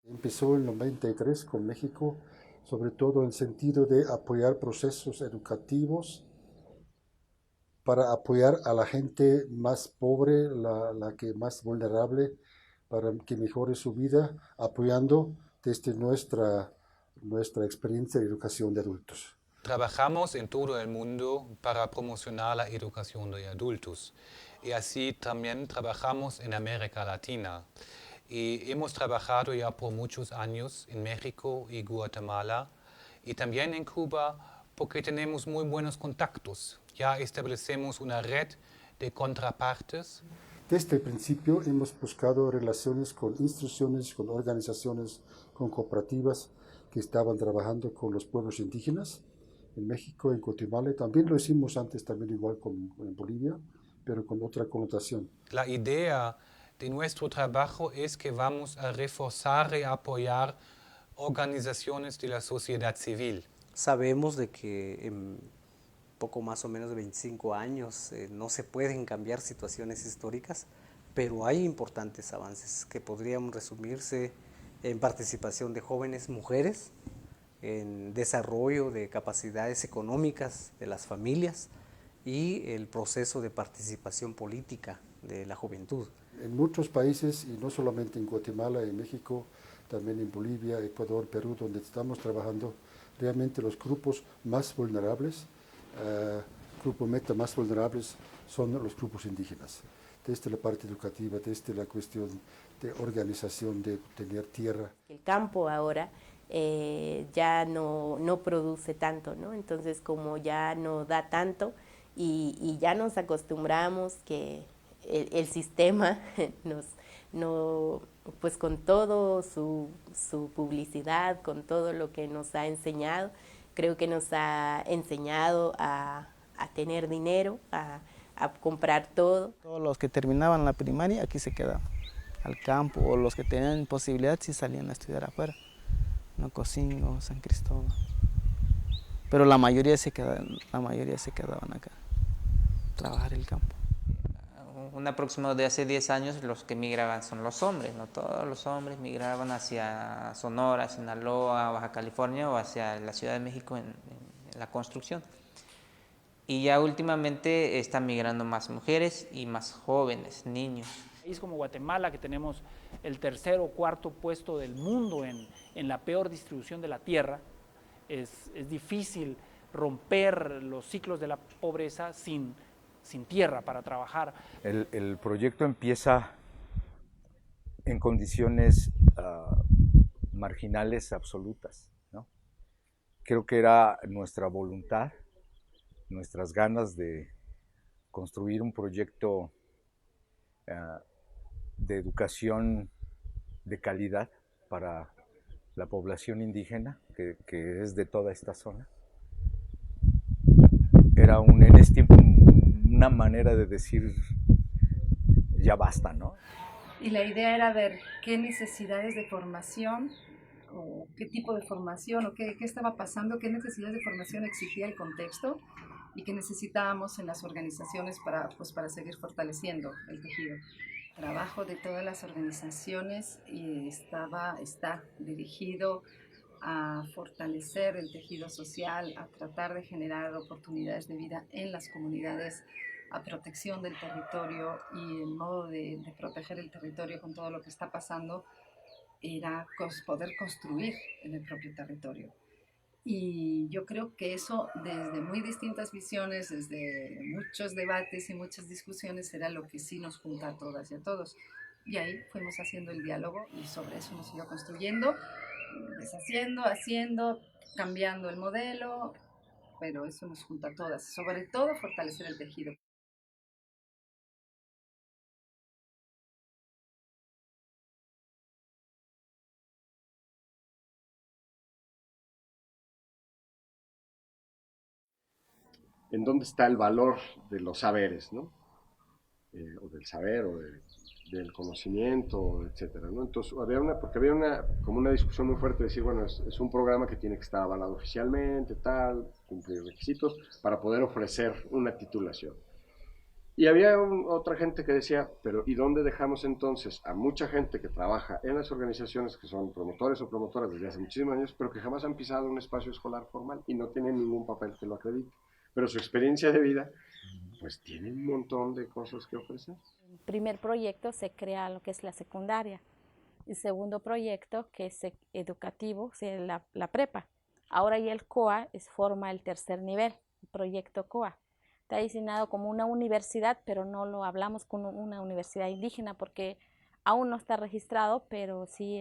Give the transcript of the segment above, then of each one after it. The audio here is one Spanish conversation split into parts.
Empezó en el 93 con México, sobre todo en sentido de apoyar procesos educativos para apoyar a la gente más pobre, la que más vulnerable, para que mejore su vida, apoyando desde nuestra experiencia de educación de adultos. Trabajamos en todo el mundo para promocionar la educación de adultos y así también trabajamos en América Latina. Y hemos trabajado ya por muchos años en México y Guatemala y también en Cuba porque tenemos muy buenos contactos. Ya establecemos una red de contrapartes. Desde el principio hemos buscado relaciones con instituciones, con organizaciones, con cooperativas que estaban trabajando con los pueblos indígenas en México, en Guatemala. También lo hicimos antes, también igual en Bolivia, pero con otra connotación. La idea de nuestro trabajo es que vamos a reforzar y apoyar organizaciones de la sociedad civil. Sabemos de que en poco más o menos de 25 años no se pueden cambiar situaciones históricas, pero hay importantes avances que podrían resumirse en participación de jóvenes mujeres, en desarrollo de capacidades económicas de las familias y el proceso de participación política de la juventud. En muchos países, y no solamente en Guatemala, en México, también en Bolivia, Ecuador, Perú, donde estamos trabajando, realmente los grupos más vulnerables, grupo meta más vulnerables, son los grupos indígenas. Desde la parte educativa, desde la cuestión de organización, de tener tierra. El campo ahora ya no produce tanto, ¿no? Entonces, como ya no da tanto y ya nos acostumbramos que el sistema pues con todo su publicidad, con todo lo que nos ha enseñado, creo que nos ha enseñado a tener dinero, a comprar todo. Todos los que terminaban la primaria aquí se quedaban al campo, o los que tenían posibilidad sí salían a estudiar afuera, Nococingo, San Cristóbal. Pero la mayoría se quedaban acá, trabajar el campo. Un aproximado de hace 10 años los que migraban son los hombres, no todos los hombres migraban hacia Sonora, Sinaloa, Baja California o hacia la Ciudad de México en la construcción. Y ya últimamente están migrando más mujeres y más jóvenes, niños. País como Guatemala, que tenemos el tercer o cuarto puesto del mundo en la peor distribución de la tierra, es difícil romper los ciclos de la pobreza sin tierra para trabajar. El proyecto empieza en condiciones marginales absolutas, ¿no? Creo que era nuestra voluntad, nuestras ganas de construir un proyecto de educación de calidad para la población indígena que es de toda esta zona. Era en ese tiempo una manera de decir ya basta, ¿no? Y la idea era ver qué necesidades de formación o qué tipo de formación o qué estaba pasando, qué necesidades de formación exigía el contexto y qué necesitábamos en las organizaciones para seguir fortaleciendo el tejido. El trabajo de todas las organizaciones está dirigido a fortalecer el tejido social, a tratar de generar oportunidades de vida en las comunidades, a protección del territorio, y el modo de proteger el territorio con todo lo que está pasando era poder construir en el propio territorio. Y yo creo que eso, desde muy distintas visiones, desde muchos debates y muchas discusiones, era lo que sí nos junta a todas y a todos. Y ahí fuimos haciendo el diálogo y sobre eso nos iba construyendo, deshaciendo, haciendo, cambiando el modelo, pero eso nos junta a todas, sobre todo fortalecer el tejido. En dónde está el valor de los saberes, ¿no? O del saber, del conocimiento, etcétera, ¿no? Entonces había como una discusión muy fuerte de decir, bueno, es un programa que tiene que estar avalado oficialmente, tal, cumplir requisitos para poder ofrecer una titulación. Y había otra gente que decía, pero ¿y dónde dejamos entonces a mucha gente que trabaja en las organizaciones que son promotores o promotoras desde hace muchísimos años, pero que jamás han pisado un espacio escolar formal y no tienen ningún papel que lo acredite? Pero su experiencia de vida, pues tiene un montón de cosas que ofrecer. El primer proyecto se crea lo que es la secundaria. El segundo proyecto, que es educativo, es la prepa. Ahora ya el COA forma el tercer nivel, el proyecto COA. Está diseñado como una universidad, pero no lo hablamos como una universidad indígena porque aún no está registrado, pero sí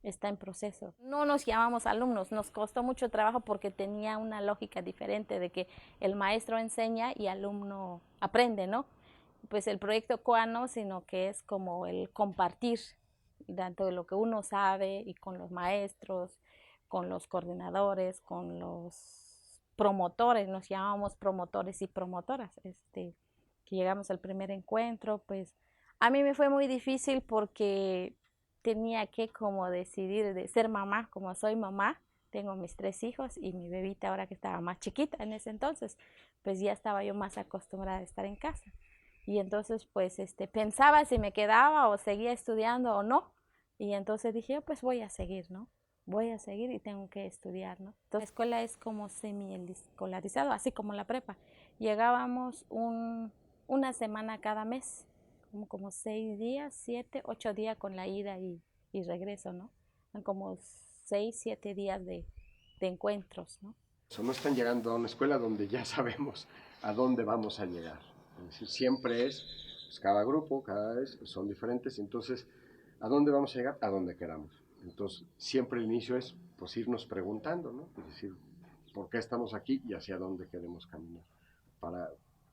está en proceso. No nos llamamos alumnos, nos costó mucho trabajo porque tenía una lógica diferente de que el maestro enseña y el alumno aprende, ¿no? Pues el proyecto COA no, sino que es como el compartir tanto de lo que uno sabe y con los maestros, con los coordinadores, con los promotores, nos llamamos promotores y promotoras, que llegamos al primer encuentro. Pues a mí me fue muy difícil porque tenía que como decidir de ser mamá, como soy mamá, tengo mis 3 hijos y mi bebita ahora que estaba más chiquita en ese entonces, pues ya estaba yo más acostumbrada a estar en casa. Y entonces pues pensaba si me quedaba o seguía estudiando o no, y entonces dije, pues voy a seguir, ¿no? Voy a seguir y tengo que estudiar, ¿no? Entonces, la escuela es como semi-escolarizado, así como la prepa. Llegábamos una semana cada mes, como 6 días, 7, 8 días con la ida y regreso, ¿no? Son como 6, 7 días de encuentros, ¿no? No están llegando a una escuela donde ya sabemos a dónde vamos a llegar. Es decir, siempre pues cada grupo, cada vez son diferentes, entonces, ¿a dónde vamos a llegar? A donde queramos. Entonces, siempre el inicio es pues irnos preguntando, ¿no? Es decir, ¿por qué estamos aquí y hacia dónde queremos caminar?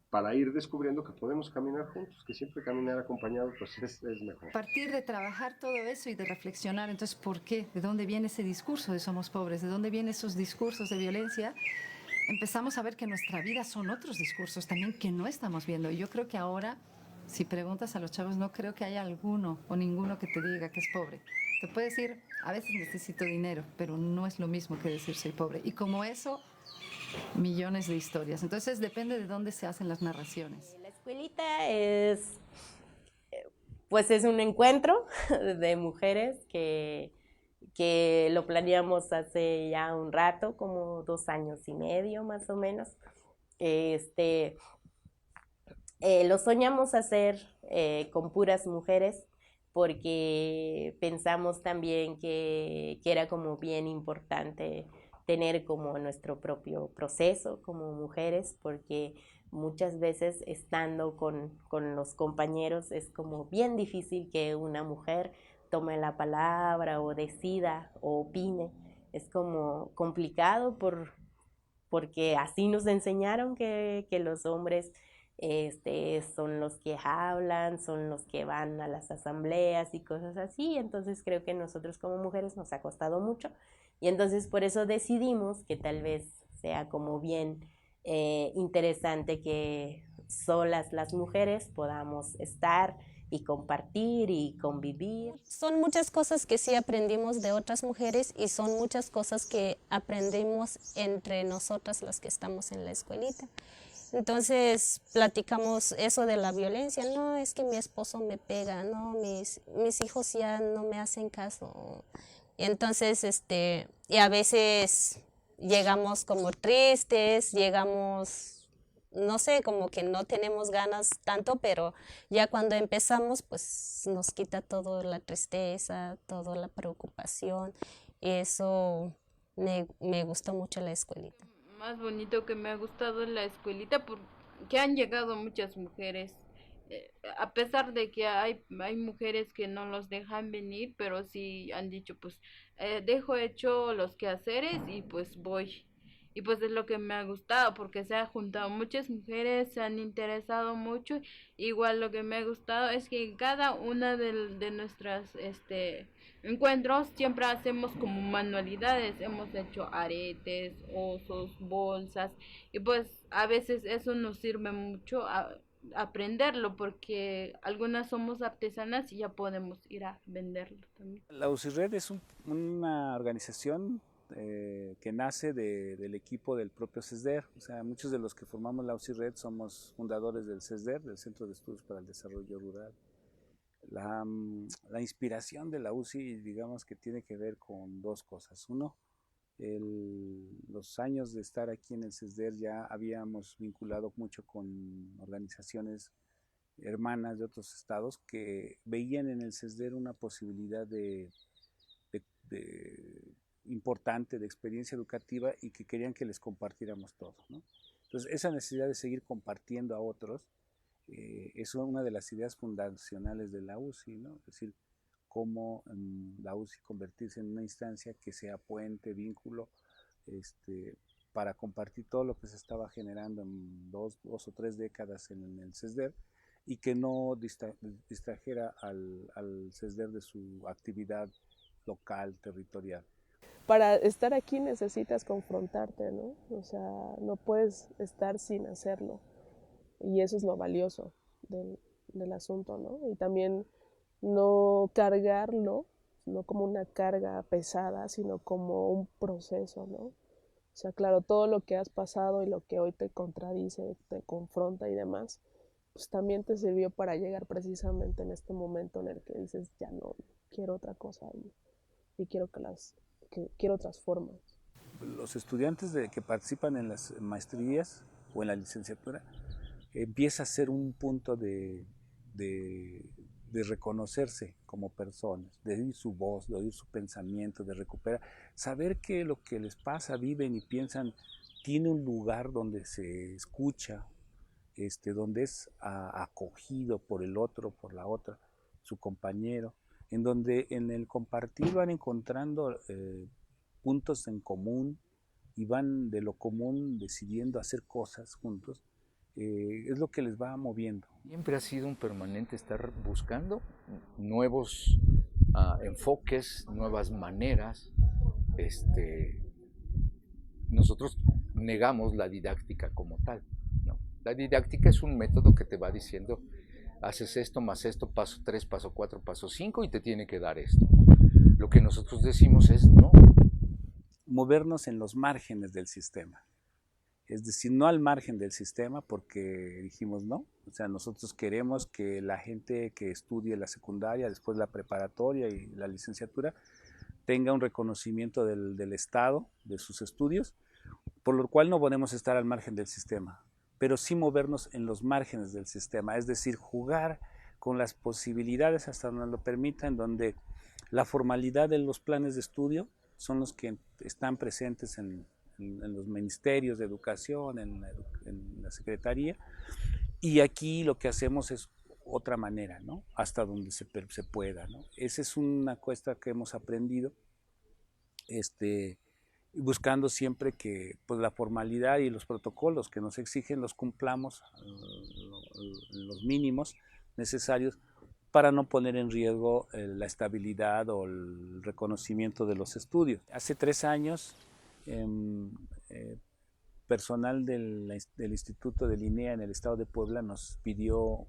Para ir descubriendo que podemos caminar juntos, que siempre caminar acompañado pues es mejor. A partir de trabajar todo eso y de reflexionar, entonces, ¿por qué? ¿De dónde viene ese discurso de somos pobres? ¿De dónde vienen esos discursos de violencia? Empezamos a ver que nuestra vida son otros discursos también que no estamos viendo. Y yo creo que ahora, si preguntas a los chavos, no creo que haya alguno o ninguno que te diga que es pobre. Te puede decir, a veces necesito dinero, pero no es lo mismo que decir soy pobre. Y como eso, millones de historias. Entonces depende de dónde se hacen las narraciones. La escuelita es un encuentro de mujeres que lo planeamos hace ya un rato, como 2 años y medio más o menos. Lo soñamos hacer con puras mujeres porque pensamos también que era como bien importante tener como nuestro propio proceso como mujeres, porque muchas veces estando con los compañeros es como bien difícil que una mujer tome la palabra o decida o opine. Es como complicado porque así nos enseñaron que los hombres son los que hablan, son los que van a las asambleas y cosas así. Entonces creo que nosotros como mujeres nos ha costado mucho y entonces por eso decidimos que tal vez sea como bien interesante que solas las mujeres podamos estar y compartir y convivir. Son muchas cosas que sí aprendimos de otras mujeres y son muchas cosas que aprendimos entre nosotras las que estamos en la escuelita. Entonces platicamos eso de la violencia, no, es que mi esposo me pega, no, mis hijos ya no me hacen caso. Y entonces, y a veces llegamos como tristes, llegamos, no sé, como que no tenemos ganas tanto, pero ya cuando empezamos, pues nos quita toda la tristeza, toda la preocupación, y eso me gustó mucho la escuelita. Más bonito que me ha gustado en la escuelita porque han llegado muchas mujeres, a pesar de que hay mujeres que no los dejan venir, pero sí han dicho pues dejo hecho los quehaceres y pues voy. Y pues es lo que me ha gustado porque se han juntado muchas mujeres, se han interesado mucho. Igual lo que me ha gustado es que en cada una de nuestras encuentros siempre hacemos como manualidades. Hemos hecho aretes, osos, bolsas y pues a veces eso nos sirve mucho a aprenderlo porque algunas somos artesanas y ya podemos ir a venderlo también. La UCIRRED es una organización que nace del equipo del propio CESDER. O sea, muchos de los que formamos la UCI Red somos fundadores del CESDER, del Centro de Estudios para el Desarrollo Rural. La inspiración de la UCI, digamos que tiene que ver con dos cosas. Uno, los años de estar aquí en el CESDER ya habíamos vinculado mucho con organizaciones hermanas de otros estados que veían en el CESDER una posibilidad importante de experiencia educativa y que querían que les compartiéramos todo, ¿no? Entonces, esa necesidad de seguir compartiendo a otros es una de las ideas fundacionales de la UCI, ¿no? Es decir, cómo la UCI convertirse en una instancia que sea puente, vínculo, para compartir todo lo que se estaba generando en dos o tres décadas en el CESDER y que no distrajera al CESDER de su actividad local, territorial. Para estar aquí necesitas confrontarte, ¿no? O sea, no puedes estar sin hacerlo. Y eso es lo valioso del asunto, ¿no? Y también no cargarlo, no como una carga pesada, sino como un proceso, ¿no? O sea, claro, todo lo que has pasado y lo que hoy te contradice, te confronta y demás, pues también te sirvió para llegar precisamente en este momento en el que dices, ya no, quiero otra cosa y quiero quiero otras formas. Los estudiantes que participan en las maestrías o en la licenciatura empieza a ser un punto de reconocerse como personas, de oír su voz, de oír su pensamiento, de recuperar, saber que lo que les pasa, viven y piensan, tiene un lugar donde se escucha, donde es acogido por el otro, por la otra, su compañero, en donde en el compartir van encontrando puntos en común y van de lo común decidiendo hacer cosas juntos. Es lo que les va moviendo. Siempre ha sido un permanente estar buscando nuevos enfoques, nuevas maneras. Nosotros negamos la didáctica como tal, ¿no? La didáctica es un método que te va diciendo, haces esto más esto, paso 3, paso 4, paso 5 y te tiene que dar esto. Lo que nosotros decimos es no. Movernos en los márgenes del sistema. Es decir, no al margen del sistema porque dijimos no, o sea, nosotros queremos que la gente que estudie la secundaria, después la preparatoria y la licenciatura, tenga un reconocimiento del Estado, de sus estudios, por lo cual no podemos estar al margen del sistema, pero sí movernos en los márgenes del sistema, es decir, jugar con las posibilidades hasta donde lo permita, en donde la formalidad de los planes de estudio son los que están presentes en los ministerios de educación, en la secretaría, y aquí lo que hacemos es otra manera, ¿no? Hasta donde se pueda, ¿no? Esa es una cuestión que hemos aprendido, buscando siempre que pues, la formalidad y los protocolos que nos exigen los cumplamos los mínimos necesarios para no poner en riesgo la estabilidad o el reconocimiento de los estudios. Hace 3 años, personal del Instituto del INEA en el estado de Puebla nos pidió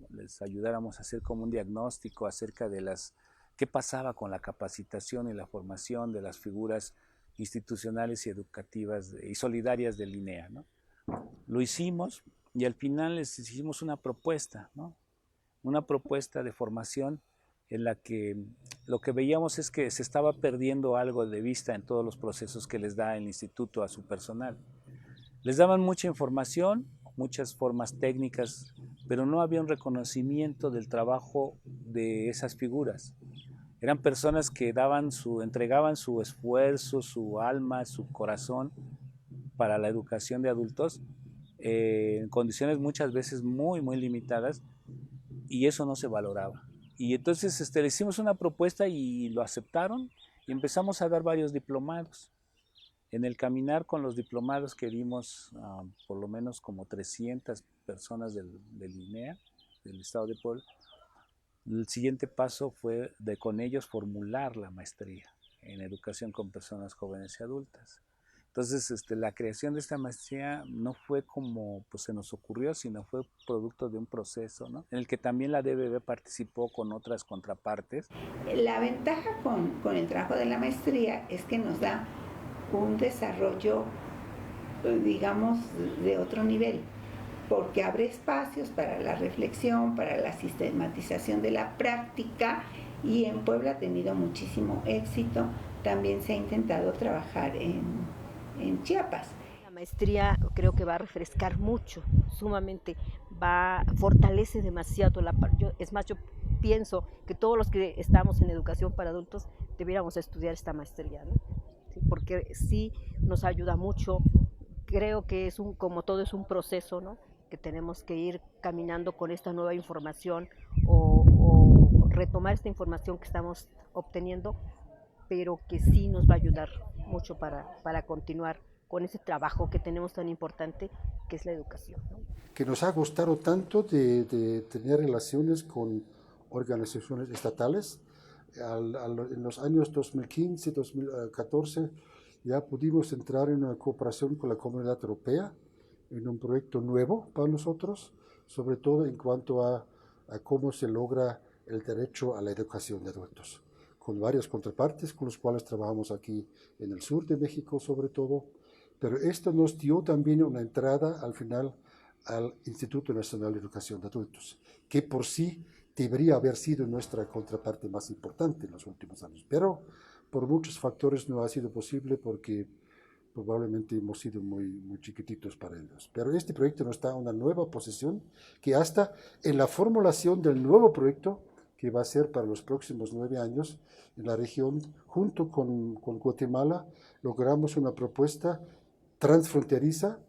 les ayudáramos a hacer como un diagnóstico acerca de qué pasaba con la capacitación y la formación de las figuras institucionales y educativas y solidarias del INEA, ¿no? Lo hicimos y al final les hicimos una propuesta, ¿no? Una propuesta de formación en la que lo que veíamos es que se estaba perdiendo algo de vista en todos los procesos que les da el instituto a su personal. Les daban mucha información, muchas formas técnicas, pero no había un reconocimiento del trabajo de esas figuras. Eran personas que entregaban su esfuerzo, su alma, su corazón para la educación de adultos en condiciones muchas veces muy, muy limitadas, y eso no se valoraba. Y entonces le hicimos una propuesta y lo aceptaron y empezamos a dar varios diplomados. En el caminar con los diplomados que dimos por lo menos como 300 personas del INEA, del estado de Puebla, el siguiente paso fue de con ellos formular la maestría en educación con personas jóvenes y adultas. Entonces, la creación de esta maestría no fue como pues, se nos ocurrió, sino fue producto de un proceso, ¿no? En el que también la DBB participó con otras contrapartes. La ventaja con el trabajo de la maestría es que nos da un desarrollo, digamos, de otro nivel, porque abre espacios para la reflexión, para la sistematización de la práctica, y en Puebla ha tenido muchísimo éxito. También se ha intentado trabajar en Chiapas. La maestría creo que va a refrescar mucho, sumamente, fortalece demasiado es más, yo pienso que todos los que estamos en educación para adultos debiéramos estudiar esta maestría, ¿no? Sí, porque sí nos ayuda mucho. Creo que como todo es un proceso, ¿no? Que tenemos que ir caminando con esta nueva información o retomar esta información que estamos obteniendo, pero que sí nos va a ayudar mucho para continuar con ese trabajo que tenemos tan importante, que es la educación, ¿no? Que nos ha gustado tanto de tener relaciones con organizaciones estatales. En los años 2015, 2014, ya pudimos entrar en una cooperación con la Comunidad Europea en un proyecto nuevo para nosotros, sobre todo en cuanto a cómo se logra el derecho a la educación de adultos, con varias contrapartes con los cuales trabajamos aquí en el sur de México sobre todo, pero esto nos dio también una entrada al final al Instituto Nacional de Educación de Adultos, que por sí debería haber sido nuestra contraparte más importante en los últimos años, pero por muchos factores no ha sido posible porque probablemente hemos sido muy chiquititos para ellos. Pero este proyecto nos da una nueva posición que hasta en la formulación del nuevo proyecto, que va a ser para los próximos 9 años en la región, junto con Guatemala, logramos una propuesta transfronteriza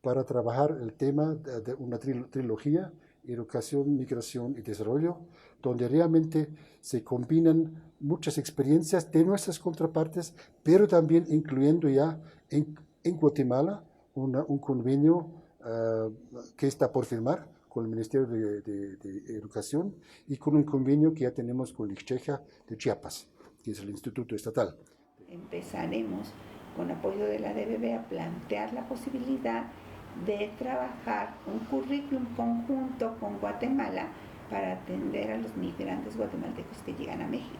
para trabajar el tema de una trilogía, educación, migración y desarrollo, donde realmente se combinan muchas experiencias de nuestras contrapartes, pero también incluyendo ya en Guatemala un convenio que está por firmar con el Ministerio de Educación y con un convenio que ya tenemos con la Ixcheja de Chiapas, que es el Instituto Estatal. Empezaremos con apoyo de la DBB a plantear la posibilidad de trabajar un currículum conjunto con Guatemala para atender a los migrantes guatemaltecos que llegan a México.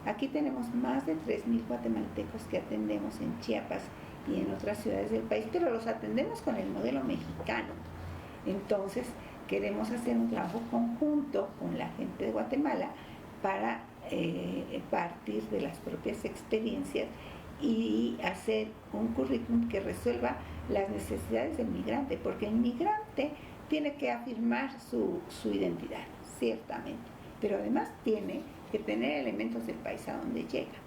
Aquí tenemos más de 3,000 guatemaltecos que atendemos en Chiapas y en otras ciudades del país, pero los atendemos con el modelo mexicano. Entonces, queremos hacer un trabajo conjunto con la gente de Guatemala para partir de las propias experiencias y hacer un currículum que resuelva las necesidades del migrante, porque el migrante tiene que afirmar su identidad, ciertamente, pero además tiene que tener elementos del país a donde llega.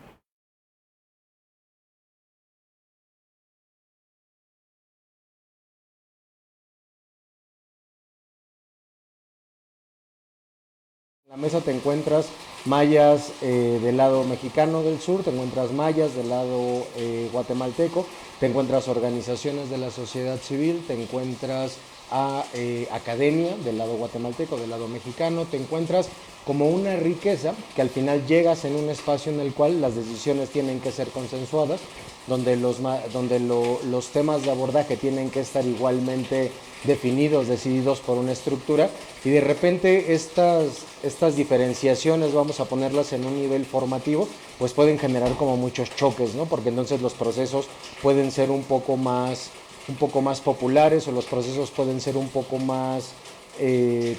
En la mesa te encuentras mayas del lado mexicano del sur, te encuentras mayas del lado guatemalteco, te encuentras organizaciones de la sociedad civil, te encuentras a academia del lado guatemalteco, del lado mexicano, te encuentras como una riqueza que al final llegas en un espacio en el cual las decisiones tienen que ser consensuadas, donde los temas de abordaje tienen que estar igualmente definidos, decididos por una estructura, y de repente estas diferenciaciones, vamos a ponerlas en un nivel formativo, pues pueden generar como muchos choques, ¿no? Porque entonces los procesos pueden ser un poco más populares, o los procesos pueden ser un poco más que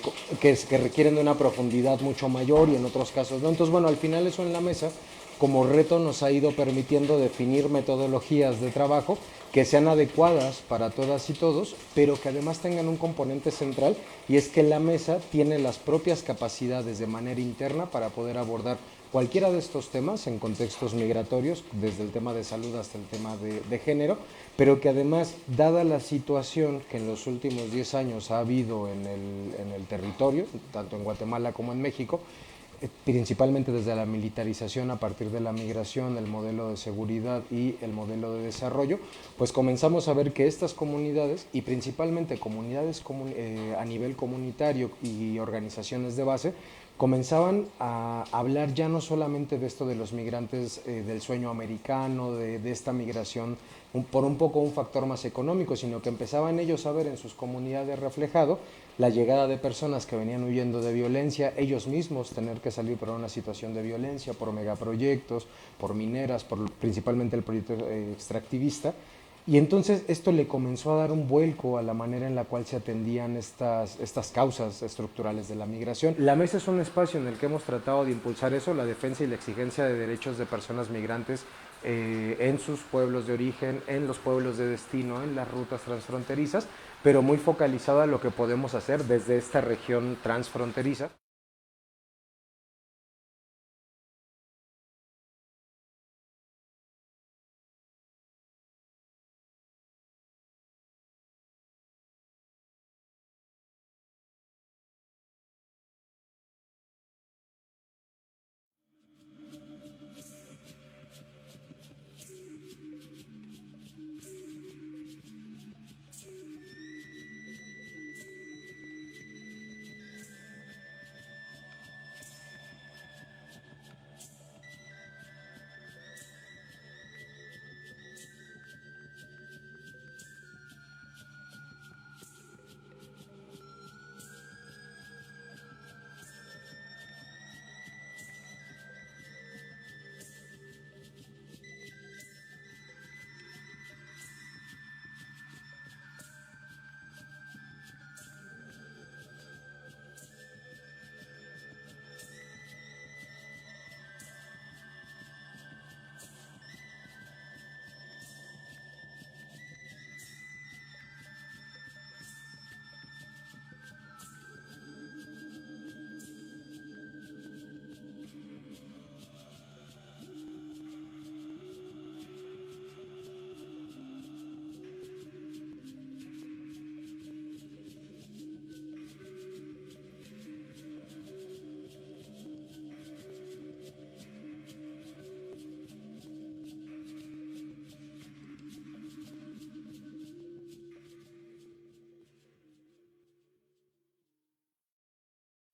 requieren de una profundidad mucho mayor, y en otros casos no. Entonces, bueno, al final eso en la mesa como reto nos ha ido permitiendo definir metodologías de trabajo que sean adecuadas para todas y todos, pero que además tengan un componente central, y es que la mesa tiene las propias capacidades de manera interna para poder abordar cualquiera de estos temas en contextos migratorios, desde el tema de salud hasta el tema de género, pero que además, dada la situación que en los últimos 10 años ha habido en el territorio, tanto en Guatemala como en México, principalmente desde la militarización a partir de la migración, el modelo de seguridad y el modelo de desarrollo, pues comenzamos a ver que estas comunidades, y principalmente comunidades a nivel comunitario y organizaciones de base, comenzaban a hablar ya no solamente de esto de los migrantes del sueño americano, de esta migración por un poco un factor más económico, sino que empezaban ellos a ver en sus comunidades reflejado la llegada de personas que venían huyendo de violencia, ellos mismos tener que salir por una situación de violencia, por megaproyectos, por mineras, principalmente el proyecto extractivista. Y entonces esto le comenzó a dar un vuelco a la manera en la cual se atendían estas causas estructurales de la migración. La mesa es un espacio en el que hemos tratado de impulsar eso, la defensa y la exigencia de derechos de personas migrantes en sus pueblos de origen, en los pueblos de destino, en las rutas transfronterizas, pero muy focalizada a lo que podemos hacer desde esta región transfronteriza.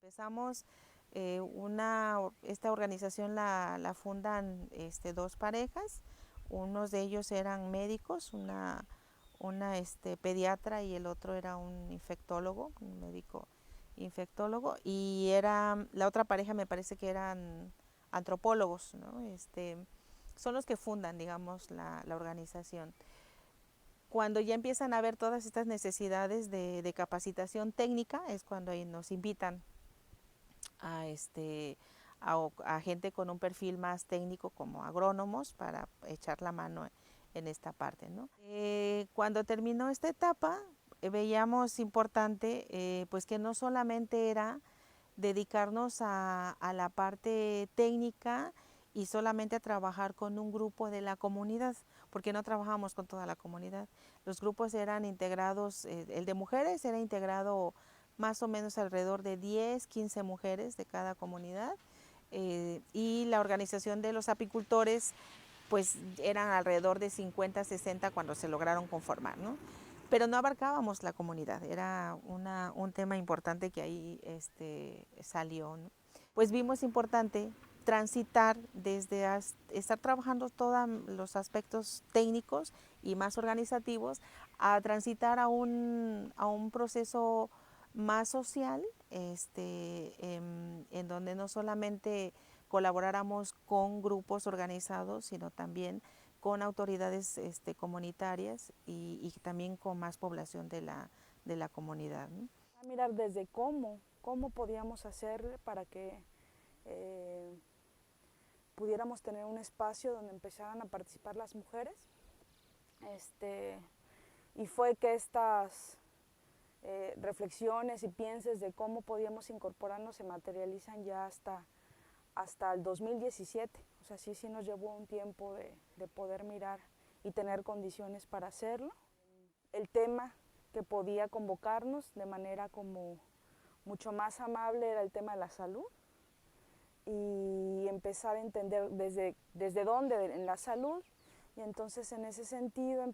Empezamos esta organización la fundan dos parejas, unos de ellos eran médicos, una pediatra y el otro era un infectólogo, un médico infectólogo, y la otra pareja me parece que eran antropólogos, ¿no? Son los que fundan, digamos, la organización. Cuando ya empiezan a ver todas estas necesidades de capacitación técnica es cuando nos invitan a gente con un perfil más técnico como agrónomos para echar la mano en esta parte, ¿no? Cuando terminó esta etapa veíamos importante pues que no solamente era dedicarnos a la parte técnica y solamente a trabajar con un grupo de la comunidad, porque no trabajamos con toda la comunidad. Los grupos eran integrados, el de mujeres era integrado más o menos alrededor de 10, 15 mujeres de cada comunidad, y la organización de los apicultores pues eran alrededor de 50, 60 cuando se lograron conformar, ¿no? Pero no abarcábamos la comunidad, era un tema importante que ahí salió, ¿no? Pues vimos importante transitar desde estar trabajando todos los aspectos técnicos y más organizativos a transitar a un proceso más social, en donde no solamente colaboráramos con grupos organizados, sino también con autoridades comunitarias y también con más población de la comunidad, ¿no? Mirar desde cómo podíamos hacer para que pudiéramos tener un espacio donde empezaran a participar las mujeres, y fue que estas reflexiones y pienses de cómo podíamos incorporarnos se materializan ya hasta el 2017, o sea, sí nos llevó un tiempo de poder mirar y tener condiciones para hacerlo. El tema que podía convocarnos de manera como mucho más amable era el tema de la salud y empezar a entender desde dónde en la salud, y entonces en ese sentido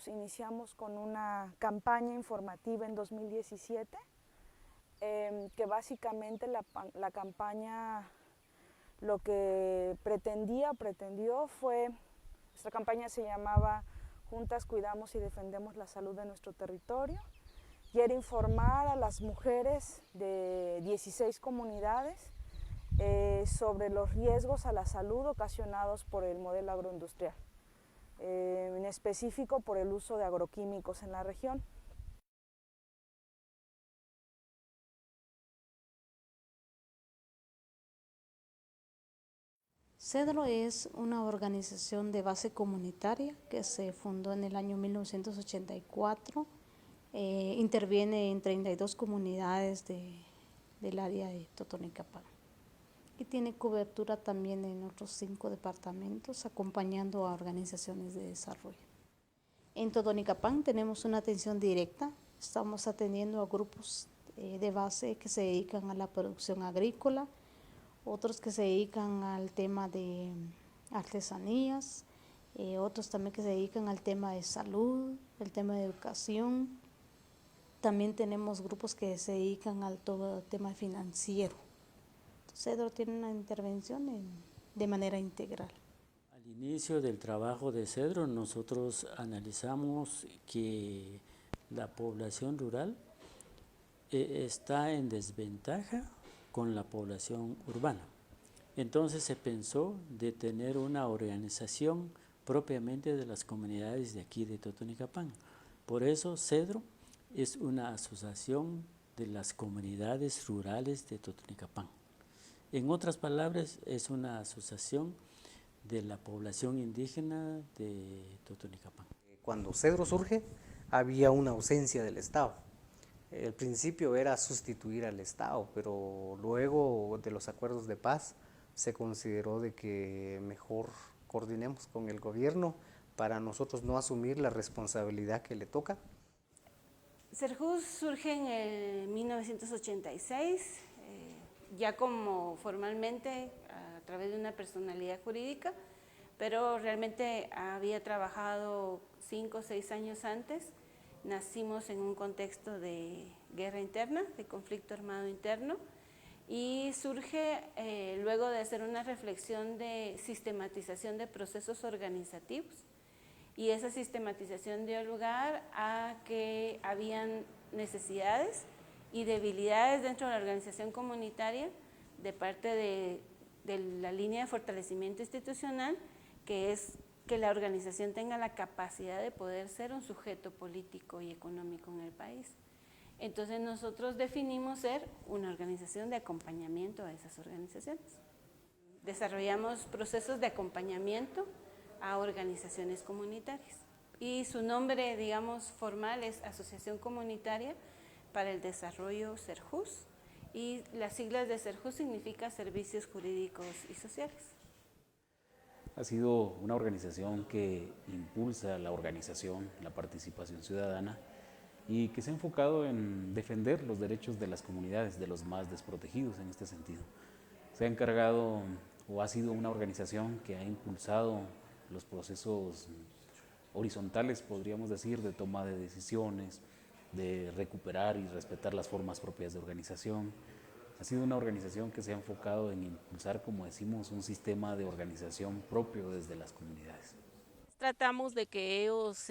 iniciamos con una campaña informativa en 2017 que básicamente la campaña lo que pretendió fue, nuestra campaña se llamaba Juntas Cuidamos y Defendemos la Salud de Nuestro Territorio, y era informar a las mujeres de 16 comunidades sobre los riesgos a la salud ocasionados por el modelo agroindustrial, en específico por el uso de agroquímicos en la región. CEDRO es una organización de base comunitaria que se fundó en el año 1984. Interviene en 32 comunidades del área de Totonicapán y tiene cobertura también en otros 5 departamentos, acompañando a organizaciones de desarrollo. En Totonicapán tenemos una atención directa, estamos atendiendo a grupos de base que se dedican a la producción agrícola, otros que se dedican al tema de artesanías, otros también que se dedican al tema de salud, el tema de educación. También tenemos grupos que se dedican al todo tema financiero. CEDRO tiene una intervención de manera integral. Al inicio del trabajo de CEDRO nosotros analizamos que la población rural está en desventaja con la población urbana. Entonces se pensó de tener una organización propiamente de las comunidades de aquí de Totonicapán. Por eso CEDRO es una asociación de las comunidades rurales de Totonicapán. En otras palabras, es una asociación de la población indígena de Totonicapán. Cuando CEDRO surge, había una ausencia del Estado. El principio era sustituir al Estado, pero luego de los acuerdos de paz se consideró de que mejor coordinemos con el gobierno para nosotros no asumir la responsabilidad que le toca. Serjus surge en el 1986, ya como formalmente a través de una personalidad jurídica, pero realmente había trabajado 5 o 6 años antes. Nacimos en un contexto de guerra interna, de conflicto armado interno, y surge luego de hacer una reflexión de sistematización de procesos organizativos, y esa sistematización dio lugar a que habían necesidades y debilidades dentro de la organización comunitaria de parte de la línea de fortalecimiento institucional, que es que la organización tenga la capacidad de poder ser un sujeto político y económico en el país. Entonces nosotros definimos ser una organización de acompañamiento a esas organizaciones. Desarrollamos procesos de acompañamiento a organizaciones comunitarias y su nombre, digamos, formal es Asociación Comunitaria para el Desarrollo Serjus, y las siglas de Serjus significa Servicios Jurídicos y Sociales. Ha sido una organización que impulsa la organización, la participación ciudadana, y que se ha enfocado en defender los derechos de las comunidades, de los más desprotegidos en este sentido. Se ha encargado o ha sido una organización que ha impulsado los procesos horizontales, podríamos decir, de toma de decisiones, de recuperar y respetar las formas propias de organización. Ha sido una organización que se ha enfocado en impulsar, como decimos, un sistema de organización propio desde las comunidades. Tratamos de que ellos,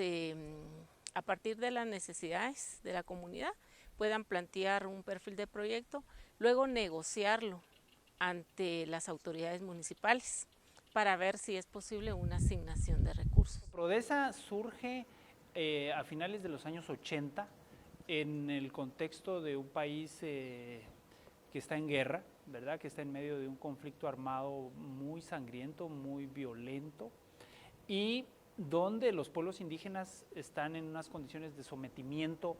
a partir de las necesidades de la comunidad, puedan plantear un perfil de proyecto, luego negociarlo ante las autoridades municipales para ver si es posible una asignación de recursos. Prodesa surge a finales de los años 80 en el contexto de un país que está en guerra, ¿verdad? Que está en medio de un conflicto armado muy sangriento, muy violento, y donde los pueblos indígenas están en unas condiciones de sometimiento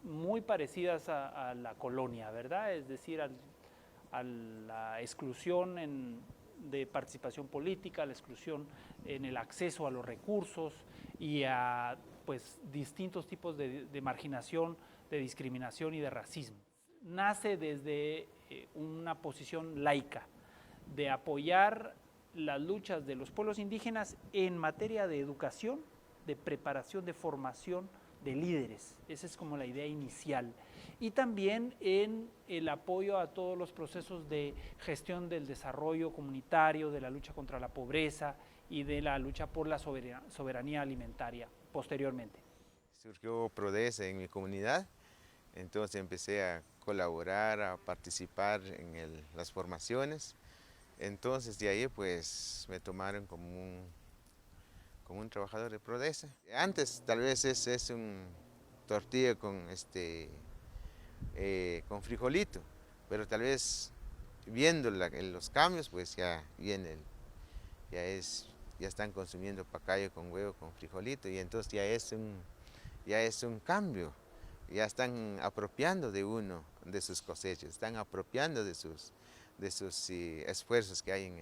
muy parecidas a la colonia, ¿verdad? Es decir, a la exclusión de participación política, a la exclusión en el acceso a los recursos y a pues, distintos tipos de marginación, de discriminación y de racismo. Nace desde una posición laica de apoyar las luchas de los pueblos indígenas en materia de educación, de preparación, de formación de líderes. Esa es como la idea inicial. Y también en el apoyo a todos los procesos de gestión del desarrollo comunitario, de la lucha contra la pobreza y de la lucha por la soberanía alimentaria posteriormente. Surgió Prodesa en mi comunidad, entonces empecé a colaborar, a participar en las formaciones. Entonces de ahí pues me tomaron como un trabajador de Prodesa. Antes tal vez es un tortilla con frijolito, pero tal vez viendo los cambios pues ya viene, ya están consumiendo pacayo con huevo con frijolito y entonces ya es un cambio, ya están apropiando de uno de sus cosechas, están apropiando de sus esfuerzos que hay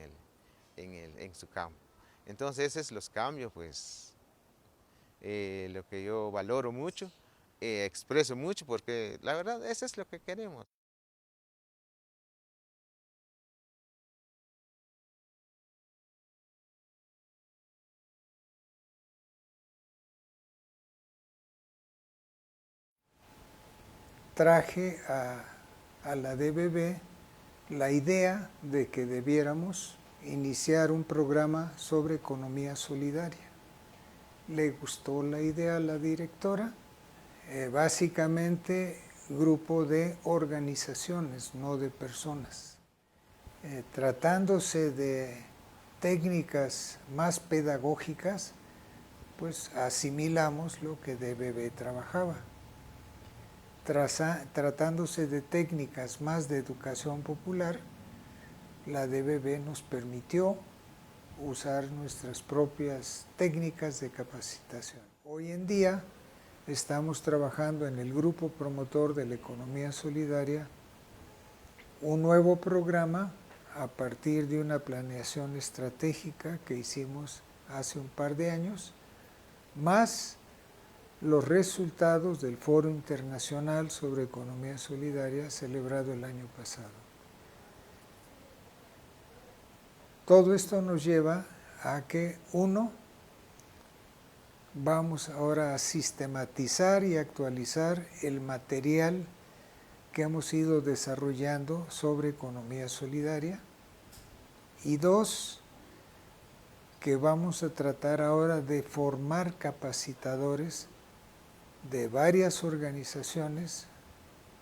en su campo. Entonces esos son los cambios, pues, lo que yo valoro mucho, expreso mucho, porque la verdad eso es lo que queremos. Traje a la DBB la idea de que debiéramos iniciar un programa sobre economía solidaria. Le gustó la idea a la directora, básicamente grupo de organizaciones, no de personas. Tratándose de técnicas más pedagógicas, pues asimilamos lo que DBB trabajaba. Tratándose de técnicas más de educación popular, la DBB nos permitió usar nuestras propias técnicas de capacitación. Hoy en día estamos trabajando en el grupo promotor de la economía solidaria un nuevo programa a partir de una planeación estratégica que hicimos hace un par de años, más los resultados del Foro Internacional sobre Economía Solidaria celebrado el año pasado. Todo esto nos lleva a que, uno, vamos ahora a sistematizar y actualizar el material que hemos ido desarrollando sobre economía solidaria, y dos, que vamos a tratar ahora de formar capacitadores de varias organizaciones,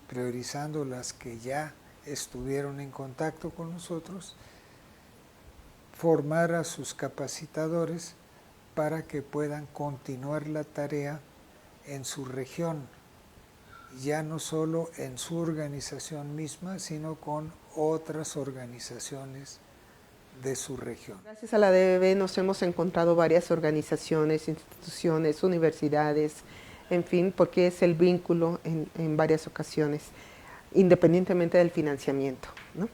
priorizando las que ya estuvieron en contacto con nosotros, formar a sus capacitadores para que puedan continuar la tarea en su región, ya no solo en su organización misma, sino con otras organizaciones de su región. Gracias a la DBB nos hemos encontrado varias organizaciones, instituciones, universidades, en fin, porque es el vínculo en varias ocasiones, independientemente del financiamiento, ¿no?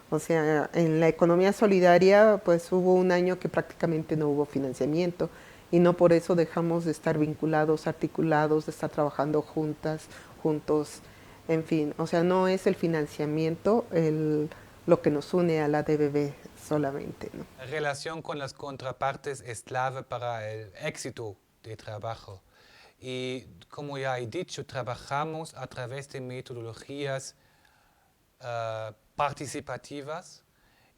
O sea, en la economía solidaria, pues hubo un año que prácticamente no hubo financiamiento y no por eso dejamos de estar vinculados, articulados, de estar trabajando juntos, en fin. O sea, no es el financiamiento lo que nos une a la DBB solamente, ¿no? La relación con las contrapartes es clave para el éxito del trabajo. Y como ya he dicho, trabajamos a través de metodologías participativas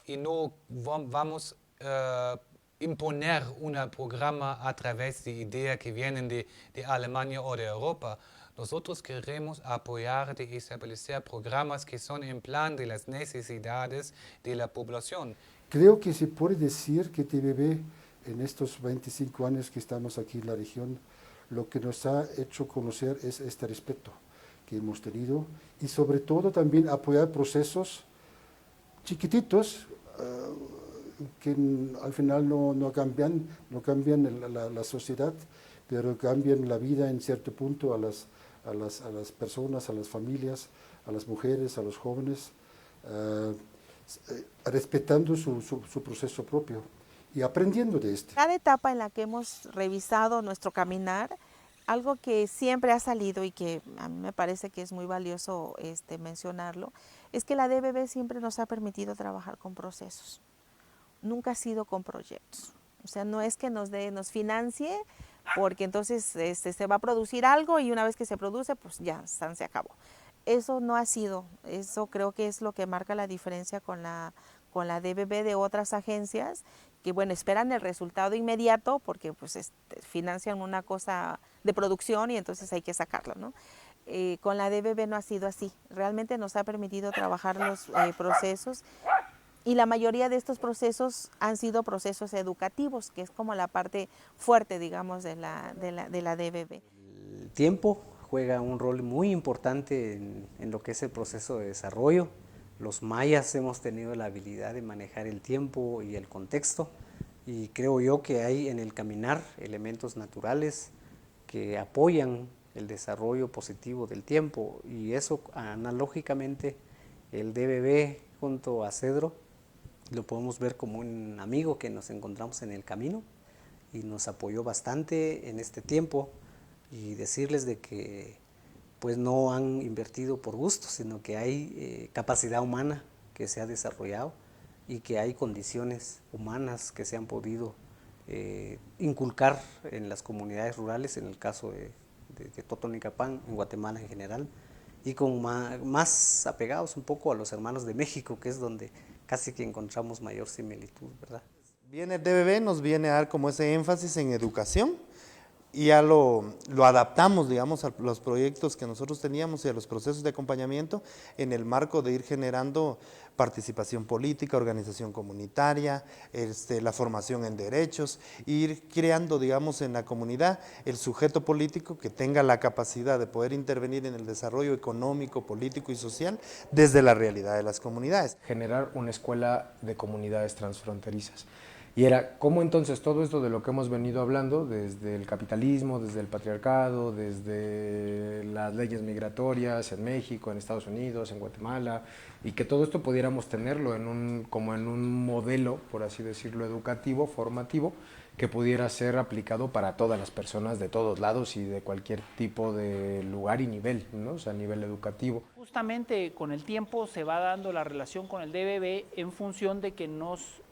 y no vamos a imponer un programa a través de ideas que vienen de Alemania o de Europa. Nosotros queremos apoyar y establecer programas que son en plan de las necesidades de la población. Creo que se puede decir que DBB en estos 25 años que estamos aquí en la región, lo que nos ha hecho conocer es este respeto que hemos tenido y sobre todo también apoyar procesos chiquititos que al final no cambian la sociedad, pero cambian la vida en cierto punto a las personas, a las familias, a las mujeres, a los jóvenes, respetando su proceso propio y aprendiendo de este. Cada etapa en la que hemos revisado nuestro caminar, algo que siempre ha salido y que a mí me parece que es muy valioso mencionarlo, es que la DBB siempre nos ha permitido trabajar con procesos, nunca ha sido con proyectos. O sea, no es que nos financie porque entonces se va a producir algo y una vez que se produce, pues ya se acabó. Eso no ha sido, eso creo que es lo que marca la diferencia con la DBB de otras agencias, que bueno, esperan el resultado inmediato porque pues financian una cosa de producción y entonces hay que sacarlo, ¿no? Con la DBB no ha sido así, realmente nos ha permitido trabajar los procesos y la mayoría de estos procesos han sido procesos educativos, que es como la parte fuerte, digamos, de la DBB. El tiempo juega un rol muy importante en lo que es el proceso de desarrollo. Los mayas hemos tenido la habilidad de manejar el tiempo y el contexto, y creo yo que hay en el caminar elementos naturales que apoyan el desarrollo positivo del tiempo, y eso analógicamente el DBB junto a Cedro lo podemos ver como un amigo que nos encontramos en el camino y nos apoyó bastante en este tiempo, y decirles de que pues no han invertido por gusto, sino que hay capacidad humana que se ha desarrollado y que hay condiciones humanas que se han podido inculcar en las comunidades rurales, en el caso de Totonicapán, en Guatemala en general, y con más apegados un poco a los hermanos de México, que es donde casi que encontramos mayor similitud, ¿verdad? Viene el DBB, nos viene a dar como ese énfasis en educación, y ya lo adaptamos, digamos, a los proyectos que nosotros teníamos y a los procesos de acompañamiento en el marco de ir generando participación política, organización comunitaria, la formación en derechos, ir creando, digamos, en la comunidad el sujeto político que tenga la capacidad de poder intervenir en el desarrollo económico, político y social desde la realidad de las comunidades. Generar una escuela de comunidades transfronterizas. Y era cómo entonces todo esto de lo que hemos venido hablando, desde el capitalismo, desde el patriarcado, desde las leyes migratorias en México, en Estados Unidos, en Guatemala, y que todo esto pudiéramos tenerlo como en un modelo, por así decirlo, educativo, formativo, que pudiera ser aplicado para todas las personas de todos lados y de cualquier tipo de lugar y nivel, ¿no? O sea, a nivel educativo. Justamente con el tiempo se va dando la relación con el DBB en función de que nos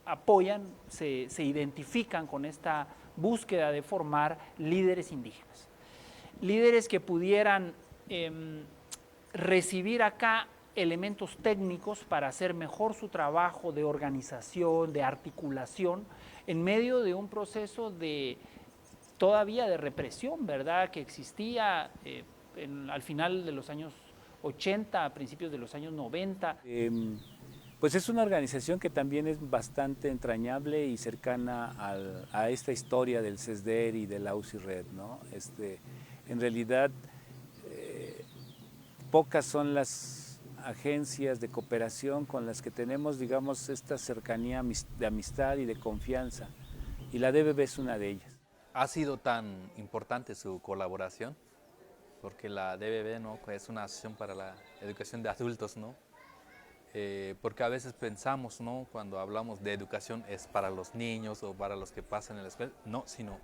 apoyan, se identifican con esta búsqueda de formar líderes indígenas. Líderes que pudieran recibir acá elementos técnicos para hacer mejor su trabajo de organización, de articulación, en medio de un proceso todavía de represión, ¿verdad?, que existía al final de los años 80, a principios de los años 90. Pues es una organización que también es bastante entrañable y cercana a esta historia del CESDER y del AUSIRED, ¿no? En realidad, pocas son las agencias de cooperación con las que tenemos, digamos, esta cercanía de amistad y de confianza, y la DBB es una de ellas. Ha sido tan importante su colaboración, porque la DBB, ¿no?, es una asociación para la educación de adultos, ¿no? Porque a veces pensamos, ¿no?, cuando hablamos de educación es para los niños o para los que pasan en la escuela, no, sino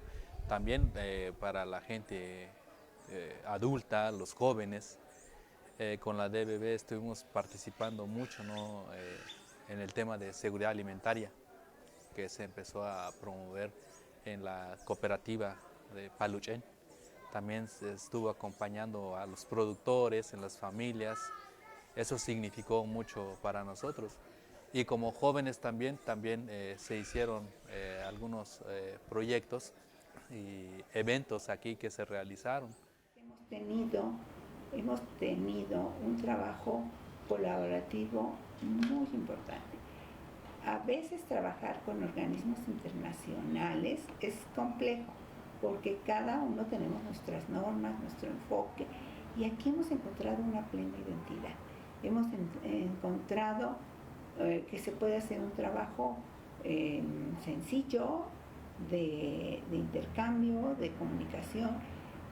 también para la gente adulta, los jóvenes. Con la DBB estuvimos participando mucho, ¿no?, en el tema de seguridad alimentaria, que se empezó a promover en la cooperativa de Paluchen. También se estuvo acompañando a los productores, en las familias. Eso significó mucho para nosotros. Y como jóvenes también se hicieron algunos proyectos y eventos aquí que se realizaron. Hemos tenido un trabajo colaborativo muy importante. A veces trabajar con organismos internacionales es complejo, porque cada uno tenemos nuestras normas, nuestro enfoque, y aquí hemos encontrado una plena identidad. Hemos encontrado que se puede hacer un trabajo sencillo de intercambio, de comunicación.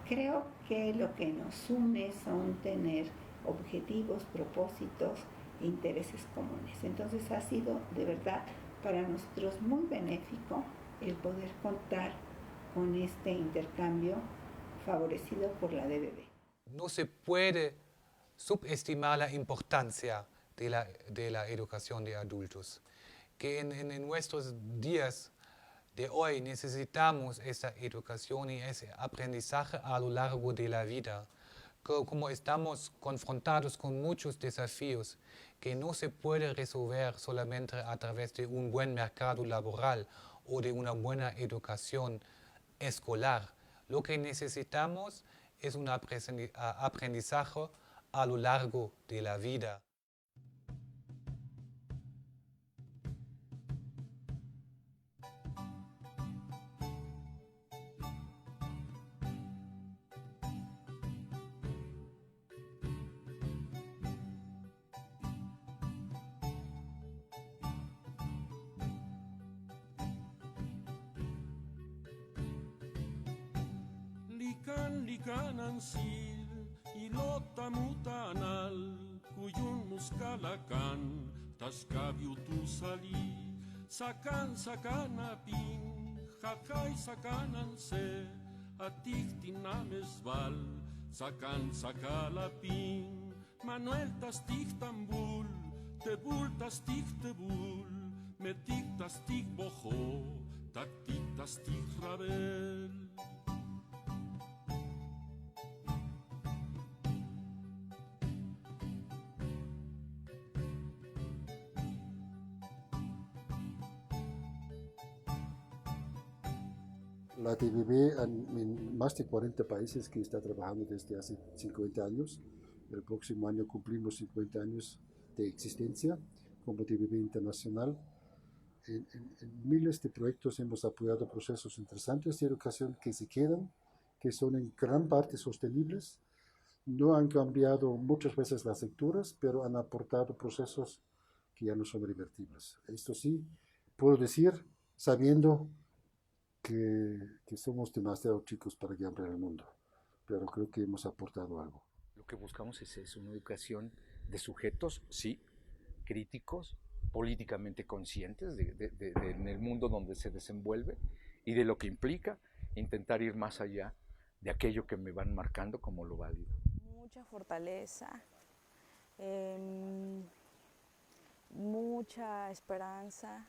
Creo que lo que nos une son tener objetivos, propósitos e intereses comunes. Entonces ha sido de verdad para nosotros muy benéfico el poder contar con este intercambio favorecido por la DBB. No se puede subestimar la importancia de la educación de adultos, que en nuestros días de hoy necesitamos esa educación y ese aprendizaje a lo largo de la vida. Como estamos confrontados con muchos desafíos que no se puede resolver solamente a través de un buen mercado laboral o de una buena educación escolar. Lo que necesitamos es un aprendizaje a lo largo de la vida. Likanansil ilota mutanal kuyun muskalakan taskabiu tu sali sakan sakanapin hakay sakananse atik tinamesbal sakan sakalapin Manuel tastik tambul tebul tastik tebul metik tastik bojo taktik tastik rabel. La DBB en más de 40 países que está trabajando desde hace 50 años. El próximo año cumplimos 50 años de existencia como DBB internacional. En miles de proyectos hemos apoyado procesos interesantes de educación que se quedan, que son en gran parte sostenibles. No han cambiado muchas veces las lecturas, pero han aportado procesos que ya no son revertibles. Esto sí, puedo decir, sabiendo que somos demasiado chicos para cambiar el mundo, pero creo que hemos aportado algo. Lo que buscamos es eso, una educación de sujetos, sí, críticos, políticamente conscientes en el mundo donde se desenvuelve y de lo que implica intentar ir más allá de aquello que me van marcando como lo válido. Mucha fortaleza, mucha esperanza,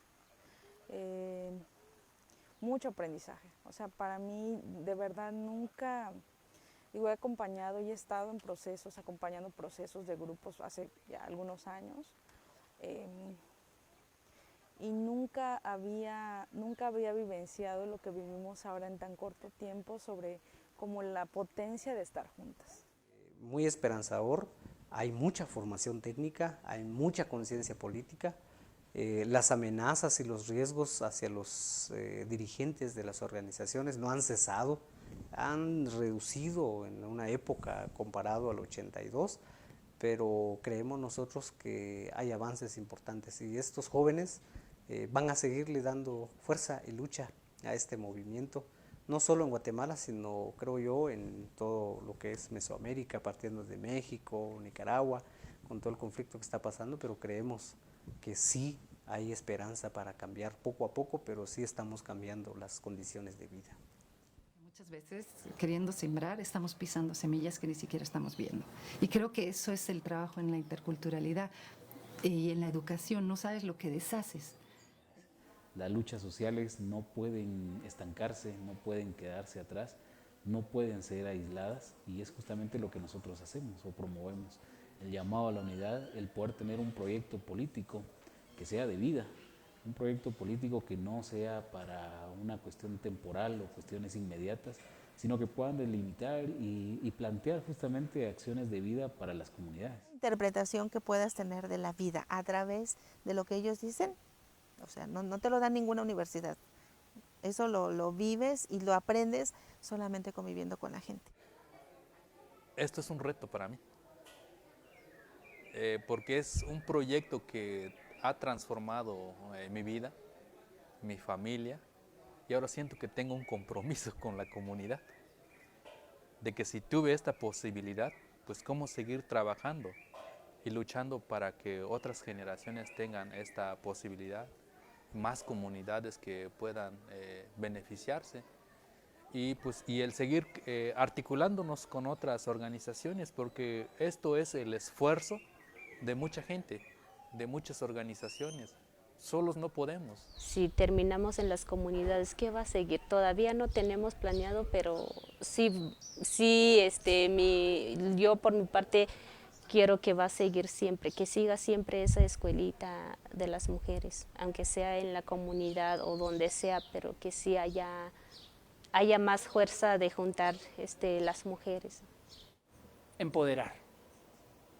mucho aprendizaje. O sea, para mí, de verdad, nunca, digo, he acompañado y he estado en procesos, acompañando procesos de grupos hace ya algunos años, y nunca había vivenciado lo que vivimos ahora en tan corto tiempo sobre como la potencia de estar juntas. Muy esperanzador, hay mucha formación técnica, hay mucha conciencia política. Las amenazas y los riesgos hacia los dirigentes de las organizaciones no han cesado, han reducido en una época comparado al 82, pero creemos nosotros que hay avances importantes y estos jóvenes van a seguirle dando fuerza y lucha a este movimiento, no solo en Guatemala, sino creo yo en todo lo que es Mesoamérica, partiendo de México, Nicaragua, con todo el conflicto que está pasando, pero creemos que sí hay esperanza para cambiar poco a poco, pero sí estamos cambiando las condiciones de vida. Muchas veces, queriendo sembrar, estamos pisando semillas que ni siquiera estamos viendo. Y creo que eso es el trabajo en la interculturalidad y en la educación. No sabes lo que deshaces. Las luchas sociales no pueden estancarse, no pueden quedarse atrás, no pueden ser aisladas y es justamente lo que nosotros hacemos o promovemos. El llamado a la unidad, el poder tener un proyecto político que sea de vida, un proyecto político que no sea para una cuestión temporal o cuestiones inmediatas, sino que puedan delimitar y plantear justamente acciones de vida para las comunidades. Interpretación que puedas tener de la vida a través de lo que ellos dicen, o sea, no te lo da ninguna universidad. Eso lo vives y lo aprendes solamente conviviendo con la gente. Esto es un reto para mí, porque es un proyecto que ha transformado mi vida, mi familia, y ahora siento que tengo un compromiso con la comunidad, de que si tuve esta posibilidad, pues cómo seguir trabajando y luchando para que otras generaciones tengan esta posibilidad, más comunidades que puedan beneficiarse y el seguir articulándonos con otras organizaciones, porque esto es el esfuerzo de mucha gente, de muchas organizaciones, solos no podemos. Si terminamos en las comunidades, ¿qué va a seguir? Todavía no tenemos planeado, pero sí, yo por mi parte quiero que va a seguir siempre, que siga siempre esa escuelita de las mujeres, aunque sea en la comunidad o donde sea, pero que sí haya más fuerza de juntar las mujeres. Empoderar.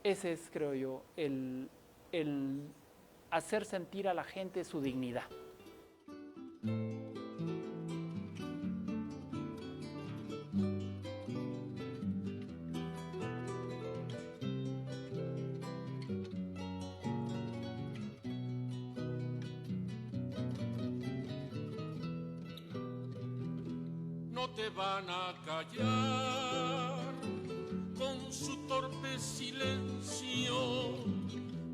Ese es, creo yo, el hacer sentir a la gente su dignidad. No te van a callar con su torpe silencio,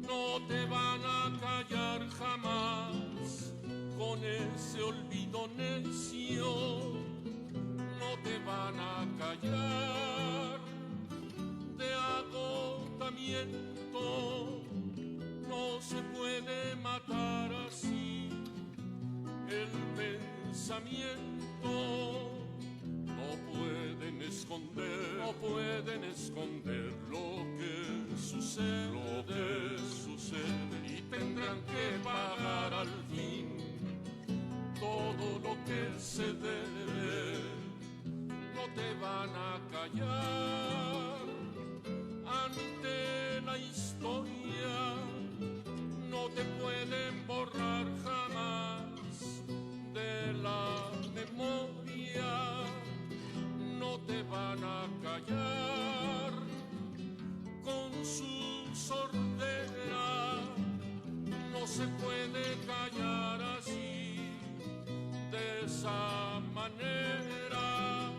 no te van a callar jamás con ese olvido necio, no te van a callar de agotamiento, no se puede matar así el pensamiento. No pueden esconder lo que sucede, y tendrán que pagar al fin todo lo que se debe. No te van a callar ante la historia, no te pueden borrar jamás de la memoria. No te van a callar con su sordera, no se puede callar así, de esa manera.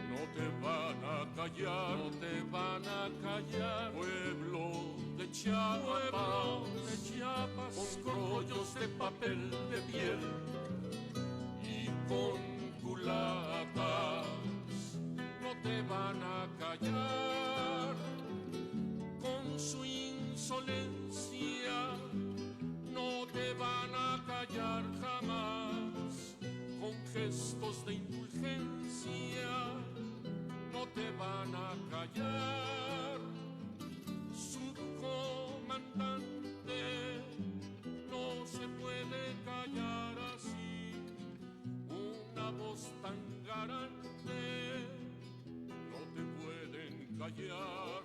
No te van a callar, no te van a callar, pueblo de Chiapas, con rollos de papel de piel y con culatas. No te van a callar con su insolencia, no te van a callar jamás con gestos de indulgencia, no te van a callar. Su comandante no se puede callar así, una voz tan garante. No te pueden callar.